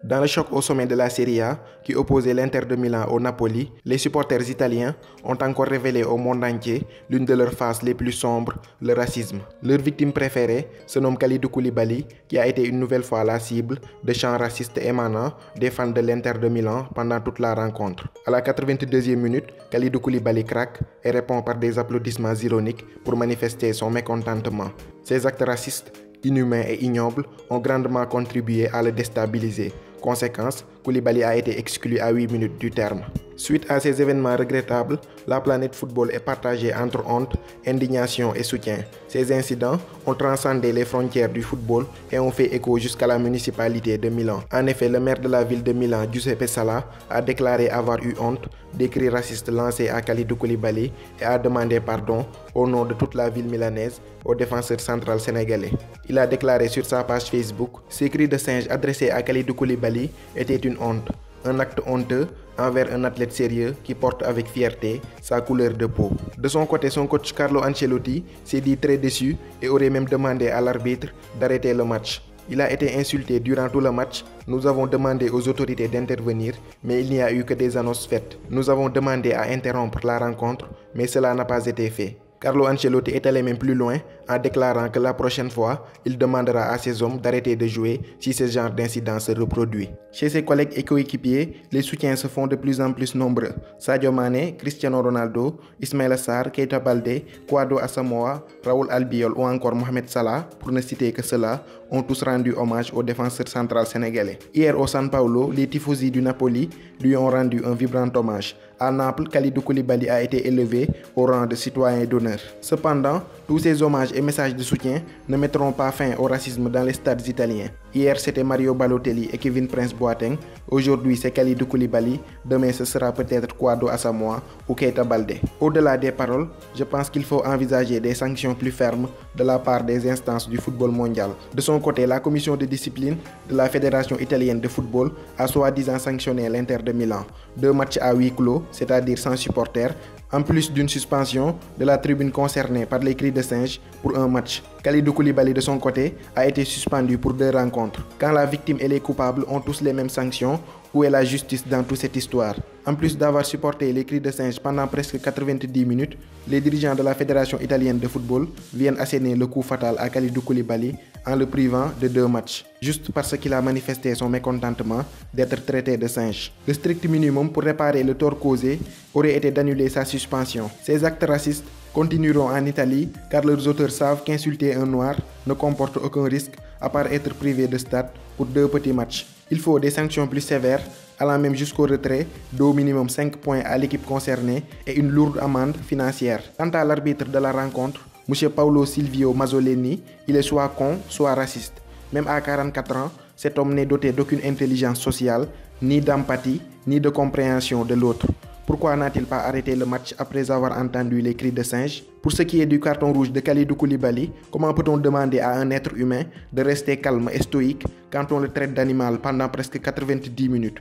Dans le choc au sommet de la Serie A, qui opposait l'Inter de Milan au Napoli, les supporters italiens ont encore révélé au monde entier l'une de leurs faces les plus sombres, le racisme. Leur victime préférée se nomme Kalidou Koulibaly, qui a été une nouvelle fois la cible de chants racistes émanant des fans de l'Inter de Milan pendant toute la rencontre. À la 82e minute, Kalidou Koulibaly craque et répond par des applaudissements ironiques pour manifester son mécontentement. Ces actes racistes, inhumains et ignobles ont grandement contribué à le déstabiliser. Conséquence, Koulibaly a été exclu à 8 minutes du terme. Suite à ces événements regrettables, la planète football est partagée entre honte, indignation et soutien. Ces incidents ont transcendé les frontières du football et ont fait écho jusqu'à la municipalité de Milan. En effet, le maire de la ville de Milan, Giuseppe Sala, a déclaré avoir eu honte des cris racistes lancés à Kalidou Koulibaly et a demandé pardon au nom de toute la ville milanaise au défenseur central sénégalais. Il a déclaré sur sa page Facebook: ces cris de singe adressés à Kalidou Koulibaly étaient une honte, un acte honteux envers un athlète sérieux qui porte avec fierté sa couleur de peau. De son côté, son coach Carlo Ancelotti s'est dit très déçu et aurait même demandé à l'arbitre d'arrêter le match. Il a été insulté durant tout le match. Nous avons demandé aux autorités d'intervenir, mais il n'y a eu que des annonces faites. Nous avons demandé à interrompre la rencontre, mais cela n'a pas été fait. Carlo Ancelotti est allé même plus loin en déclarant que la prochaine fois, il demandera à ses hommes d'arrêter de jouer si ce genre d'incident se reproduit. Chez ses collègues et coéquipiers, les soutiens se font de plus en plus nombreux. Sadio Mané, Cristiano Ronaldo, Ismaïla Sarr, Keita Baldé, Kouado Asamoah, Raoul Albiol ou encore Mohamed Salah, pour ne citer que cela, ont tous rendu hommage au défenseur central sénégalais. Hier au San Paolo, les tifosi du Napoli lui ont rendu un vibrant hommage. À Naples, Kalidou Koulibaly a été élevé au rang de citoyen d'honneur. Cependant, tous ces hommages et messages de soutien ne mettront pas fin au racisme dans les stades italiens. Hier, c'était Mario Balotelli et Kevin Prince Boateng. Aujourd'hui, c'est Kalidou Koulibaly. Demain, ce sera peut-être Kouado Asamoah ou Keita Baldé. Au-delà des paroles, je pense qu'il faut envisager des sanctions plus fermes de la part des instances du football mondial. De son côté, la commission de discipline de la Fédération italienne de football a soi-disant sanctionné l'Inter de Milan. 2 matchs à huis clos, c'est-à-dire sans supporters, en plus d'une suspension de la tribune concernée par les cris de singe pour un match. Kalidou Koulibaly de son côté a été suspendu pour 2 rencontres. Quand la victime et les coupables ont tous les mêmes sanctions, où est la justice dans toute cette histoire? En plus d'avoir supporté les cris de singe pendant presque 90 minutes, les dirigeants de la Fédération italienne de football viennent asséner le coup fatal à Kalidou Koulibaly en le privant de 2 matchs, juste parce qu'il a manifesté son mécontentement d'être traité de singe. Le strict minimum pour réparer le tort causé aurait été d'annuler sa suspension. Ces actes racistes continueront en Italie car leurs auteurs savent qu'insulter un noir ne comporte aucun risque à part être privé de stade pour 2 petits matchs. Il faut des sanctions plus sévères, allant même jusqu'au retrait d'au minimum 5 points à l'équipe concernée et une lourde amende financière. Quant à l'arbitre de la rencontre, M. Paolo Silvio Mazzoleni, il est soit con, soit raciste. Même à 44 ans, cet homme n'est doté d'aucune intelligence sociale, ni d'empathie, ni de compréhension de l'autre. Pourquoi n'a-t-il pas arrêté le match après avoir entendu les cris de singe? Pour ce qui est du carton rouge de Kalidou Koulibaly, comment peut-on demander à un être humain de rester calme et stoïque quand on le traite d'animal pendant presque 90 minutes?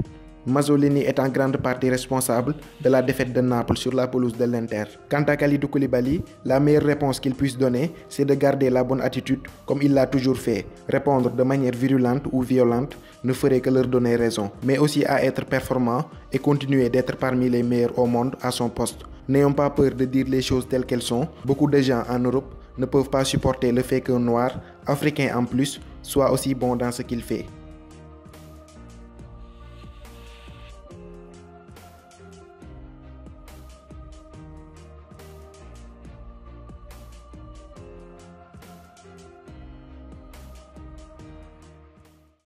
Mazzoleni est en grande partie responsable de la défaite de Naples sur la pelouse de l'Inter. Quant à Kalidou Koulibaly, la meilleure réponse qu'il puisse donner, c'est de garder la bonne attitude comme il l'a toujours fait. Répondre de manière virulente ou violente ne ferait que leur donner raison, mais aussi à être performant et continuer d'être parmi les meilleurs au monde à son poste. N'ayons pas peur de dire les choses telles qu'elles sont. Beaucoup de gens en Europe ne peuvent pas supporter le fait qu'un noir, africain en plus, soit aussi bon dans ce qu'il fait.